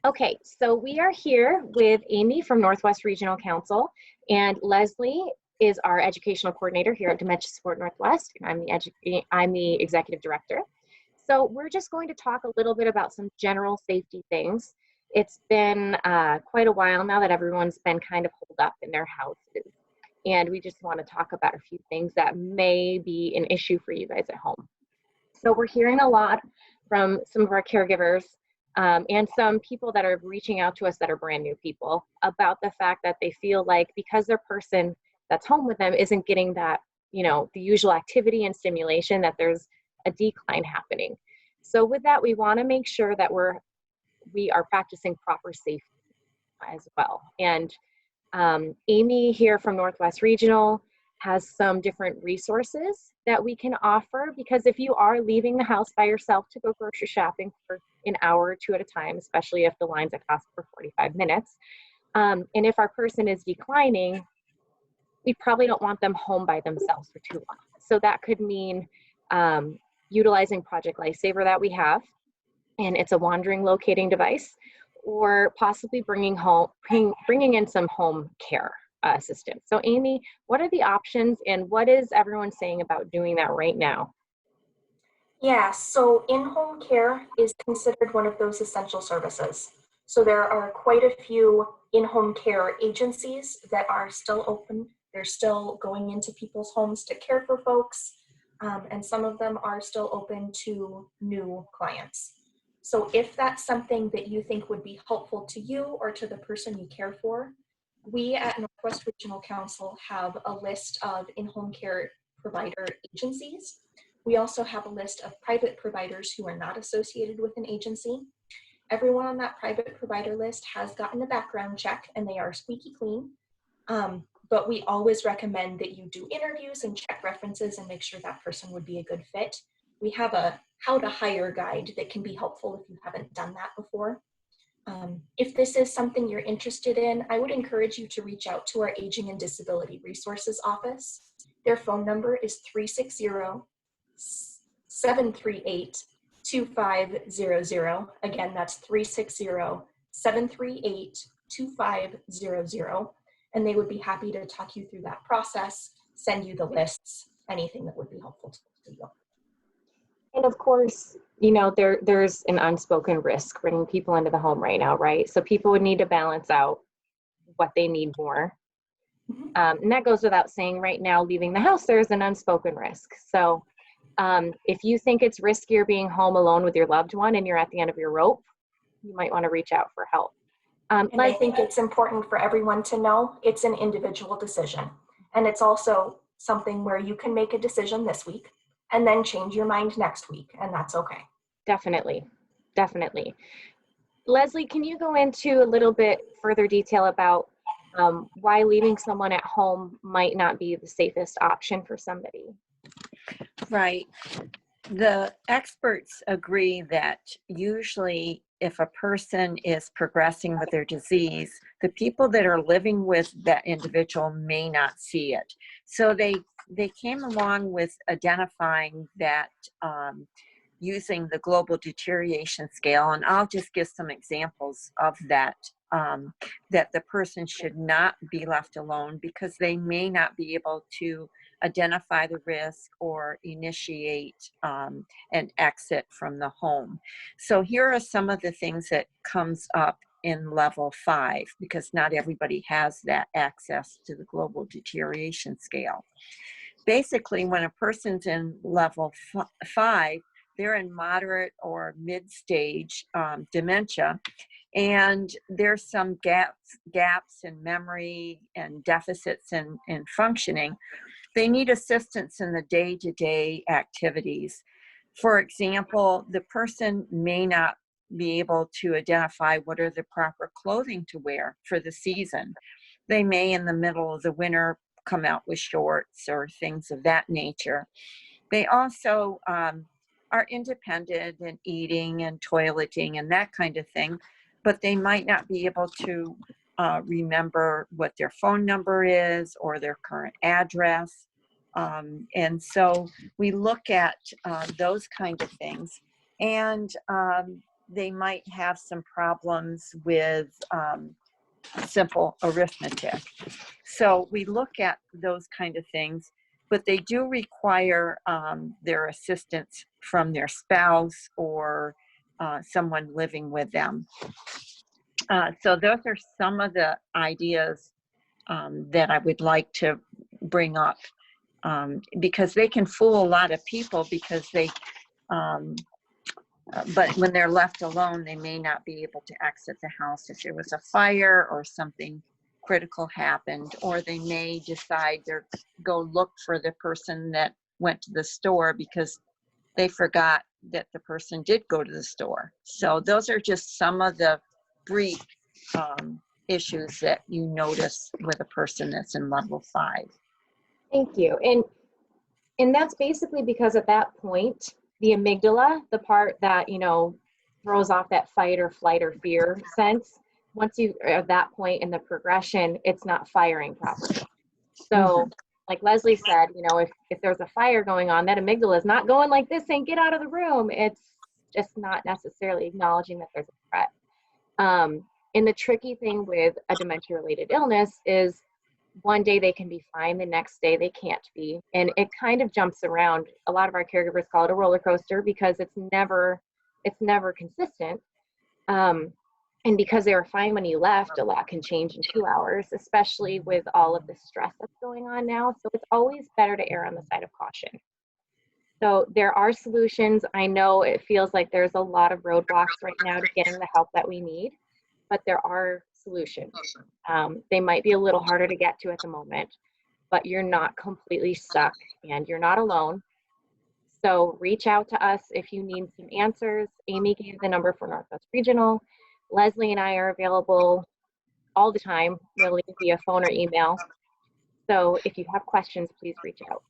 Okay, so we are here with Amy from Northwest Regional Council, and Leslie is our educational coordinator here at Dementia Support Northwest, and I'm the executive director. So we're just going to talk a little bit about some general safety things. It's been quite a while now that everyone's been kind of holed up in their houses, and we just want to talk about a few things that may be an issue for you guys at home. So we're hearing a lot from some of our caregivers and some people that are reaching out to us that are brand new people about the fact that they feel like because their person that's home with them isn't getting that, the usual activity and stimulation, that there's a decline happening. So with that, we want to make sure that we are practicing proper safety as well. And Amy here from Northwest Regional has some different resources that we can offer, because if you are leaving the house by yourself to go grocery shopping for an hour or two at a time, especially if the lines are for 45 minutes, and if our person is declining, we probably don't want them home by themselves for too long. So that could mean utilizing Project Lifesaver that we have, and it's a wandering locating device, or possibly bringing in some home care assistance. So Amy, what are the options, and what is everyone saying about doing that right now? Yeah, so in-home care is considered one of those essential services. So there are quite a few in-home care agencies that are still open. They're still going into people's homes to care for folks, and some of them are still open to new clients. So if that's something that you think would be helpful to you or to the person you care for, we at Northwest Regional Council have a list of in-home care provider agencies. We also have a list of private providers who are not associated with an agency. Everyone on that private provider list has gotten a background check and they are squeaky clean. But we always recommend that you do interviews and check references and make sure that person would be a good fit. We have a how to hire guide that can be helpful if you haven't done that before. If this is something you're interested in, I would encourage you to reach out to our Aging and Disability Resources Office. Their phone number is 360-738-2500. Again, that's 360-738-2500. And they would be happy to talk you through that process, send you the lists, anything that would be helpful to you. And of course, there's an unspoken risk bringing people into the home right now, right? So people would need to balance out what they need more. Mm-hmm. And that goes without saying. Right now, leaving the house, there's an unspoken risk. So if you think it's riskier being home alone with your loved one and you're at the end of your rope, you might want to reach out for help. And I think it's important for everyone to know it's an individual decision. And it's also something where you can make a decision this week and then change your mind next week, and that's okay. Definitely. Leslie, can you go into a little bit further detail about why leaving someone at home might not be the safest option for somebody? Right. The experts agree that usually if a person is progressing with their disease, the people that are living with that individual may not see it. So they came along with identifying that using the global deterioration scale, and I'll just give some examples of that, that the person should not be left alone because they may not be able to identify the risk or initiate an exit from the home. So here are some of the things that comes up in level 5, because not everybody has that access to the global deterioration scale. Basically, when a person's in level 5, they're in moderate or mid-stage dementia, and there's some gaps in memory and deficits in functioning. They need assistance in the day-to-day activities. For example, the person may not be able to identify what are the proper clothing to wear for the season. They may, in the middle of the winter, come out with shorts or things of that nature. They also are independent in eating and toileting and that kind of thing, but they might not be able to remember what their phone number is or their current address. And so we look at those kind of things. And they might have some problems with simple arithmetic. So we look at those kind of things, but they do require their assistance from their spouse or someone living with them. So those are some of the ideas that I would like to bring up, because they can fool a lot of people, because they, but when they're left alone, they may not be able to exit the house if there was a fire or something critical happened, or they may decide to go look for the person that went to the store because they forgot that the person did go to the store. So those are just some of the brief issues that you notice with a person that's in level 5. Thank you. And that's basically because at that point, the amygdala, the part that, you know, throws off that fight or flight or fear sense, once you are at that point in the progression, it's not firing properly. So like Leslie said, you know, if there's a fire going on, that amygdala is not going like this saying, get out of the room. It's just not necessarily acknowledging that there's a threat. And the tricky thing with a dementia-related illness is one day they can be fine, the next day they can't be. And it kind of jumps around. A lot of our caregivers call it a roller coaster because it's never consistent. And because they were fine when you left, a lot can change in 2 hours, especially with all of the stress that's going on now. So it's always better to err on the side of caution. So there are solutions. I know it feels like there's a lot of roadblocks right now to getting the help that we need, but there are solutions. They might be a little harder to get to at the moment, but you're not completely stuck and you're not alone. So reach out to us if you need some answers. Amy gave the number for Northwest Regional. Leslie and I are available all the time, really, via phone or email. So if you have questions, please reach out.